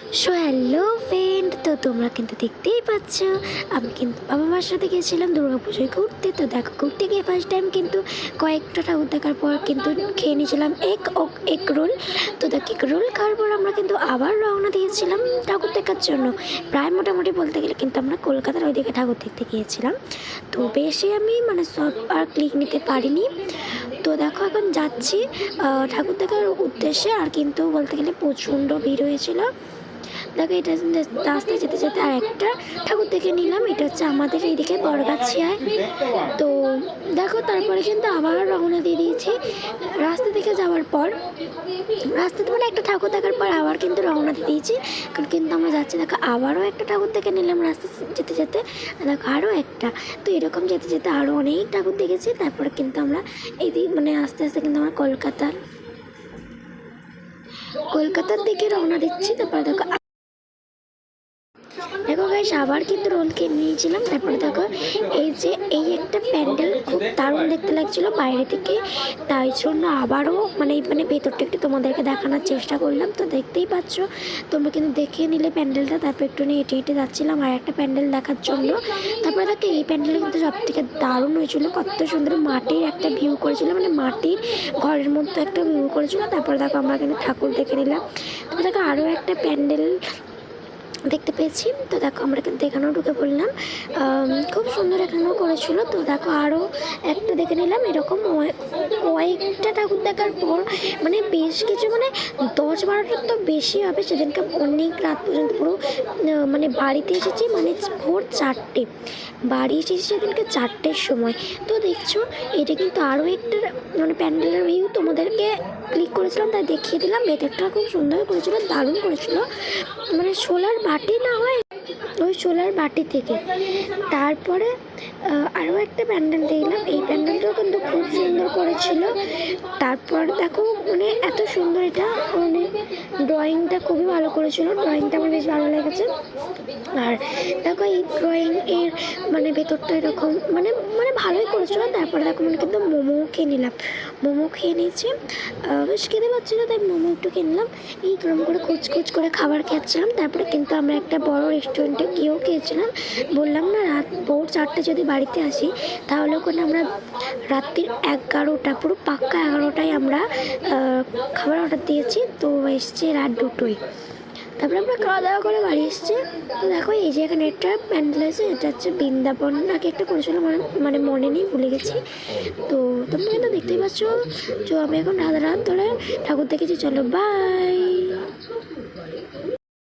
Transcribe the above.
So hello friend, তো তোমরা কিন্তু দেখতেই পাচ্ছ আমি কিন্তু বাবা মার সাথে গিয়েছিলাম দুর্গাপুজোয় ঘুরতে। তো দেখো, ঘুরতে গিয়ে ফার্স্ট টাইম কিন্তু কয়েকটা ঠাকুর দেখার পর কিন্তু খেয়ে নিয়েছিলাম এগ রোল। তো দেখ, এগ রোল খাওয়ার পর আমরা কিন্তু আবার রওনা দিয়েছিলাম ঠাকুর দেখার জন্য। প্রায় মোটামুটি বলতে গেলে কিন্তু আমরা কলকাতার ওইদিকে ঠাকুর দেখতে গিয়েছিলাম। তো বেশি আমি সব আর ক্লিক নিতে পারিনি। তো দেখো, এখন যাচ্ছি ঠাকুর দেখার উদ্দেশ্যে। আর কিন্তু বলতে গেলে প্রচণ্ড ভিড় হয়েছিল। দেখো, এটা রাস্তায় যেতে যেতে আর একটা ঠাকুর দেখে নিলাম। এটা হচ্ছে আমাদের এইদিকে বরগাছিয়ায়। তো দেখো, তারপরে কিন্তু আবার রওনা দিয়ে দিয়েছি। রাস্তা থেকে যাওয়ার পর রাস্তাতে একটা ঠাকুর দেখার পর আবার কিন্তু রওনা দিয়ে দিয়েছি। কারণ কিন্তু আমরা যাচ্ছি, দেখো আবারও একটা ঠাকুর দেখে নিলাম রাস্তা যেতে যেতে। দেখো আরও একটা। তো এরকম যেতে যেতে আরও অনেক ঠাকুর দেখেছি। তারপরে কিন্তু আমরা এইদিক আস্তে আস্তে কিন্তু আমরা কলকাতার দিকে রওনা দিচ্ছি। তারপরে দেখো গাইস, আবার কিন্তু রোল কিনে নিয়েছিলাম। তারপরে দেখো, এই একটা প্যান্ডেল খুব দারুণ দেখতে লাগছিল বাইরে থেকে। তাই জন্য আবারও ভেতরটা একটু তোমাদেরকে দেখানোর চেষ্টা করলাম। তো দেখতেই পাচ্ছ, তোমরা কিন্তু দেখে নিলে প্যান্ডেলটা। তারপর একটু হেঁটে হেঁটে যাচ্ছিলাম আর একটা প্যান্ডেল দেখার জন্য। তারপরে দেখো, এই প্যান্ডেলটা কিন্তু সব থেকে দারুণ হয়েছিল। কত সুন্দর মাটির একটা ভিউ করেছিল, মাটির ঘরের মধ্যে একটা ভিউ করেছিল। তারপরে দেখো, আমরা এখানে ঠাকুর দেখে নিলাম। তারপরে দেখো আরও একটা প্যান্ডেল দেখতে পেয়েছি। তো দেখো, আমরা কিন্তু এখানেও ঢুকে পড়লাম। খুব সুন্দর এখানেও করেছিল। তো দেখো, আরও একটা দেখে নিলাম। এরকম কয়েকটা ঠাকুর দেখার পর বেশ কিছু 10-12টার তো বেশি হবে। সেদিনকে অনেক রাত পর্যন্ত পুরো বাড়িতে এসেছি ভোর 4টে। বাড়ি এসেছি সেদিনকে 4টের সময়। তো দেখছো, এটা কিন্তু আরও একটা প্যান্ডেলের ভিউ তোমাদেরকে ক্লিক করেছিলাম, তাই দেখিয়ে দিলাম। ভেতরটা খুব সুন্দর করেছিল, দারুণ করেছিল। সোলার বাটি না হয়, ওই সোলার বাটি থেকে। তারপরে আরও একটা প্যান্ডেল দেখলাম। এই প্যান্ডেলটাও কিন্তু খুব সুন্দর করেছিল। তারপর দেখো, এত সুন্দর এটা, ড্রয়িংটা খুবই ভালো করেছিল। ড্রয়িংটা আমার বেশ ভালো লেগেছে। আর দেখো, এই ড্রয়িং এর ভেতরটা এরকম ভালোই করেছিল। তারপরে দেখো, কিন্তু মোমো খেয়ে নিলাম। মোমো খেয়ে নিয়েছি, বেশ খেতে পাচ্ছিলো, তাই মোমো একটু কিনলাম। এই ক্রম করে কুচকুচ করে খাবার খাচ্ছিলাম। তারপরে কিন্তু আমরা একটা বড় রেস্টুরেন্টে গিয়েও খেয়েছিলাম। বললাম না, রাত ভোর 4টে যদি বাড়িতে আসি, তাহলে ওখানে আমরা রাত্রির 11টা, পুরো পাক্কা 11টায় আমরা খাবার অর্ডার দিয়েছি। তো এসছে রাত 2টোয়। তারপরে আমরা খাওয়া দাওয়া করে বাড়ি এসেছি। তো দেখো, এই যে এখানে একটা প্যান্ডেল আছে, এটা হচ্ছে বৃন্দাবন নাকি একটা করেছিল, মনে নেই, ভুলে গেছি। তো তোমরা কিন্তু দেখতেই পাচ্ছ। তো আমি এখন রাত ধরে ঠাকুর দেখেছি। চলো, বাই।